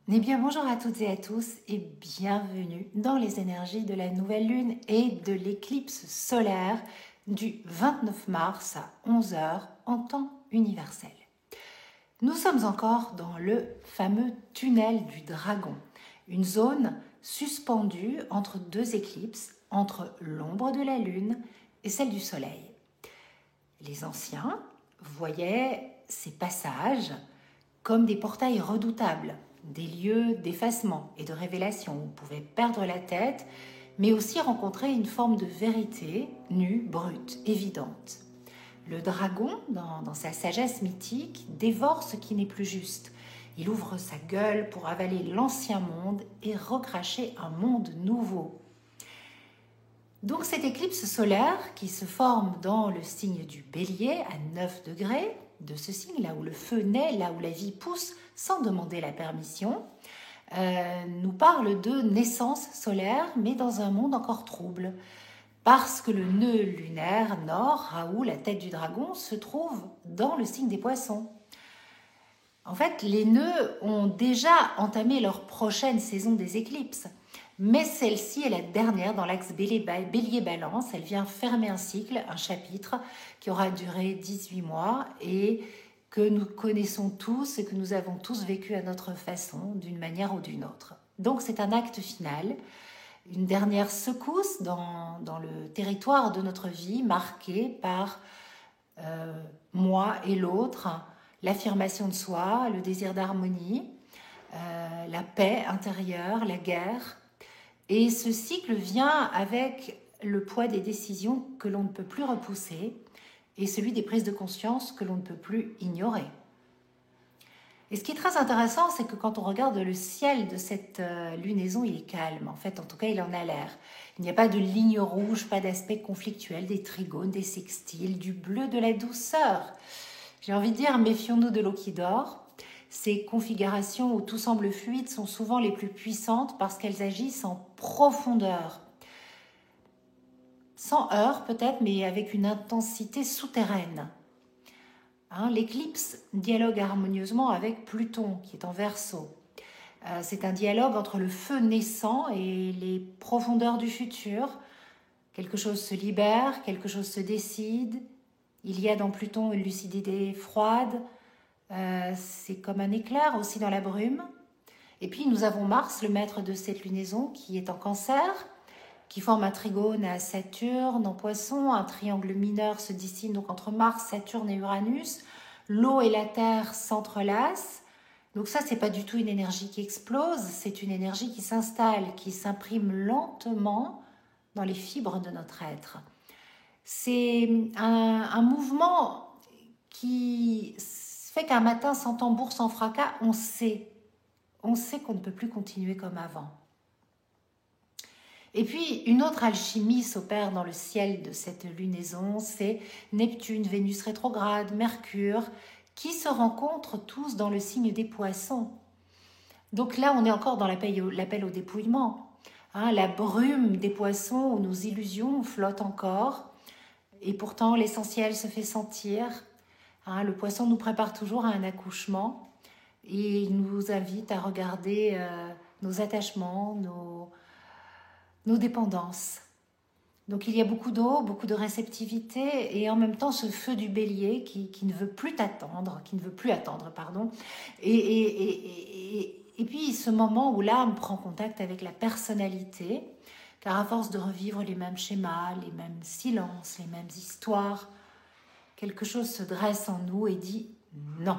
Eh bien, bonjour à toutes et à tous et bienvenue dans les énergies de la nouvelle lune et de l'éclipse solaire du 29 mars à 11 heures en temps universel. Nous sommes encore dans le fameux tunnel du dragon, une zone suspendue entre deux éclipses, entre l'ombre de la lune et celle du soleil. Les anciens voyaient ces passages comme des portails redoutables, des lieux d'effacement et de révélation où on pouvait perdre la tête, mais aussi rencontrer une forme de vérité nue, brute, évidente. Le dragon, dans sa sagesse mythique, dévore ce qui n'est plus juste. Il ouvre sa gueule pour avaler l'ancien monde et recracher un monde nouveau. Donc cette éclipse solaire qui se forme dans le signe du Bélier à 9 degrés de ce signe, là où le feu naît, là où la vie pousse sans demander la permission, nous parle de naissance solaire, mais dans un monde encore trouble. Parce que le nœud lunaire nord, Raoult, la tête du dragon, se trouve dans le signe des poissons. En fait, les nœuds ont déjà entamé leur prochaine saison des éclipses. Mais celle-ci est la dernière dans l'axe Bélier-Balance. Elle vient fermer un cycle, un chapitre qui aura duré 18 mois et que nous connaissons tous et que nous avons tous vécu à notre façon, d'une manière ou d'une autre. Donc c'est un acte final, une dernière secousse dans le territoire de notre vie, marquée par moi et l'autre, l'affirmation de soi, le désir d'harmonie, la paix intérieure, la guerre. Et ce cycle vient avec le poids des décisions que l'on ne peut plus repousser et celui des prises de conscience que l'on ne peut plus ignorer. Et ce qui est très intéressant, c'est que quand on regarde le ciel de cette lunaison, il est calme. En fait, en tout cas, il en a l'air. Il n'y a pas de ligne rouge, pas d'aspect conflictuel, des trigones, des sextiles, du bleu, de la douceur. J'ai envie de dire, méfions-nous de l'eau qui dort. Ces configurations où tout semble fluide sont souvent les plus puissantes parce qu'elles agissent en profondeur. Sans heurts peut-être, mais avec une intensité souterraine. L'éclipse dialogue harmonieusement avec Pluton, qui est en Verseau. C'est un dialogue entre le feu naissant et les profondeurs du futur. Quelque chose se libère, quelque chose se décide. Il y a dans Pluton une lucidité froide. C'est comme un éclair aussi dans la brume. Et puis nous avons Mars, le maître de cette lunaison, qui est en Cancer, qui forme un trigone à Saturne en Poisson. Un triangle mineur se dessine donc entre Mars, Saturne et Uranus. L'eau et la terre s'entrelacent. Donc ça, c'est pas du tout une énergie qui explose, c'est une énergie qui s'installe, qui s'imprime lentement dans les fibres de notre être. C'est un mouvement qui fait qu'un matin, sans tambour, sans fracas, on sait qu'on ne peut plus continuer comme avant. Et puis, une autre alchimie s'opère dans le ciel de cette lunaison, c'est Neptune, Vénus rétrograde, Mercure, qui se rencontrent tous dans le signe des Poissons. Donc là, on est encore dans l'appel au dépouillement. La brume des Poissons où nos illusions flottent encore, et pourtant l'essentiel se fait sentir. Le Poisson nous prépare toujours à un accouchement et il nous invite à regarder nos attachements, nos dépendances. Donc il y a beaucoup d'eau, beaucoup de réceptivité et en même temps ce feu du bélier qui ne veut plus attendre. Et puis ce moment où l'âme prend contact avec la personnalité, car à force de revivre les mêmes schémas, les mêmes silences, les mêmes histoires, quelque chose se dresse en nous et dit non.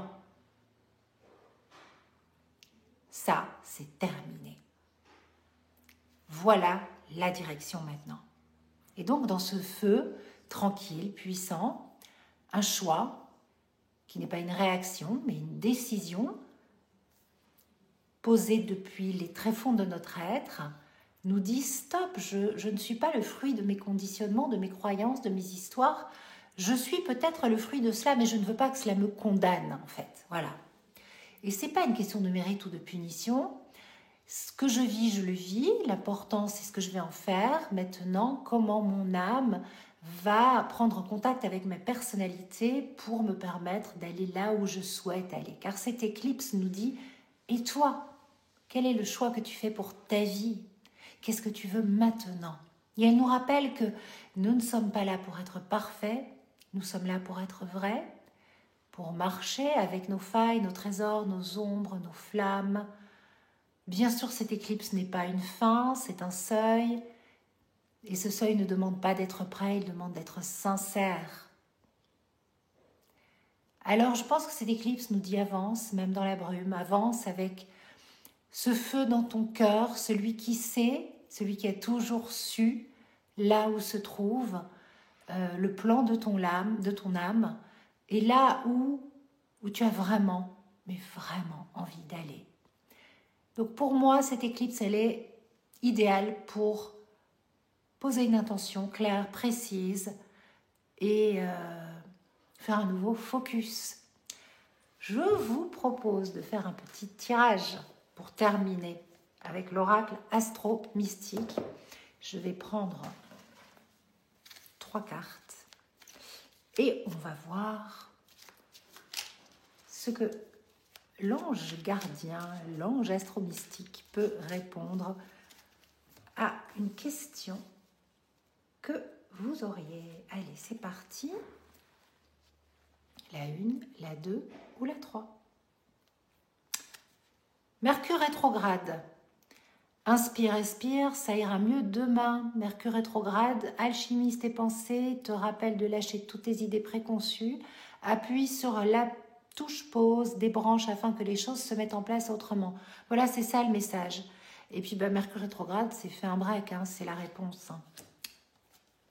Ça, c'est terminé. Voilà la direction maintenant. Et donc dans ce feu tranquille, puissant, un choix qui n'est pas une réaction, mais une décision posée depuis les tréfonds de notre être, nous dit stop, je ne suis pas le fruit de mes conditionnements, de mes croyances, de mes histoires. Je suis peut-être le fruit de cela, mais je ne veux pas que cela me condamne en fait. Voilà. Et ce n'est pas une question de mérite ou de punition. Ce que je vis, je le vis. L'important, c'est ce que je vais en faire. Maintenant, comment mon âme va prendre contact avec ma personnalité pour me permettre d'aller là où je souhaite aller. Car cette éclipse nous dit « Et toi ? Quel est le choix que tu fais pour ta vie? Qu'est-ce que tu veux maintenant? Et elle nous rappelle que nous ne sommes pas là pour être parfaits, nous sommes là pour être vrais, pour marcher avec nos failles, nos trésors, nos ombres, nos flammes. Bien sûr, cette éclipse n'est pas une fin, c'est un seuil. Et ce seuil ne demande pas d'être prêt, il demande d'être sincère. Alors, je pense que cette éclipse nous dit avance, même dans la brume, avance avec ce feu dans ton cœur, celui qui sait, celui qui a toujours su là où se trouve le plan de ton âme, et là où tu as vraiment, mais vraiment envie d'aller. Donc pour moi, cette éclipse, elle est idéale pour poser une intention claire, précise et faire un nouveau focus. Je vous propose de faire un petit tirage pour terminer avec l'oracle astro-mystique. Je vais prendre 3 cartes et on va voir ce que l'ange gardien, l'ange astro-mystique peut répondre à une question que vous auriez. Allez, c'est parti. La 1, la 2 ou la 3. Mercure rétrograde. Inspire, expire, ça ira mieux demain. Mercure rétrograde, alchimise tes pensées, te rappelle de lâcher toutes tes idées préconçues. Appuie sur la touche pause, débranche afin que les choses se mettent en place autrement. Voilà, c'est ça le message. Et puis Mercure rétrograde, c'est fait un break, c'est la réponse.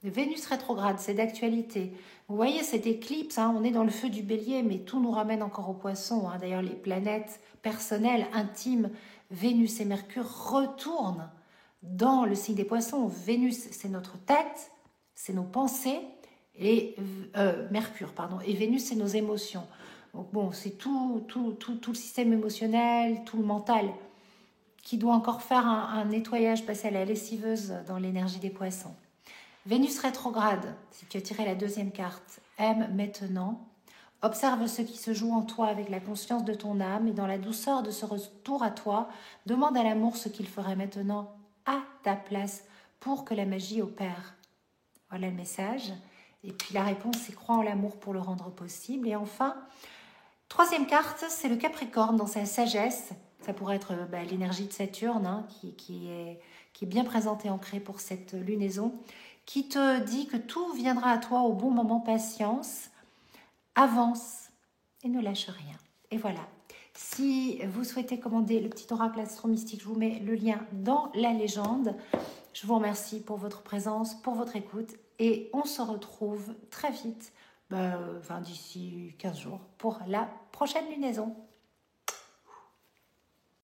Vénus rétrograde, c'est d'actualité. Vous voyez cette éclipse, on est dans le feu du bélier, mais tout nous ramène encore au poisson. D'ailleurs, les planètes personnelles, intimes, Vénus et Mercure retournent dans le signe des poissons. Vénus, c'est notre tête, c'est nos pensées, et Mercure, et Vénus, c'est nos émotions. Donc bon, c'est tout le système émotionnel, tout le mental qui doit encore faire un nettoyage, passer à la lessiveuse dans l'énergie des poissons. Vénus rétrograde, si tu as tiré la 2e carte, aime maintenant. Observe ce qui se joue en toi avec la conscience de ton âme et dans la douceur de ce retour à toi, demande à l'amour ce qu'il ferait maintenant à ta place pour que la magie opère. Voilà le message. Et puis la réponse, c'est croire en l'amour pour le rendre possible. Et enfin, 3e carte, c'est le Capricorne dans sa sagesse. Ça pourrait être l'énergie de Saturne qui est bien présente et ancrée pour cette lunaison, qui te dit que tout viendra à toi au bon moment, patience, avance et ne lâche rien. Et voilà. Si vous souhaitez commander le petit oracle astro-mystique, je vous mets le lien dans la légende. Je vous remercie pour votre présence, pour votre écoute et on se retrouve très vite, d'ici 15 jours, pour la prochaine lunaison.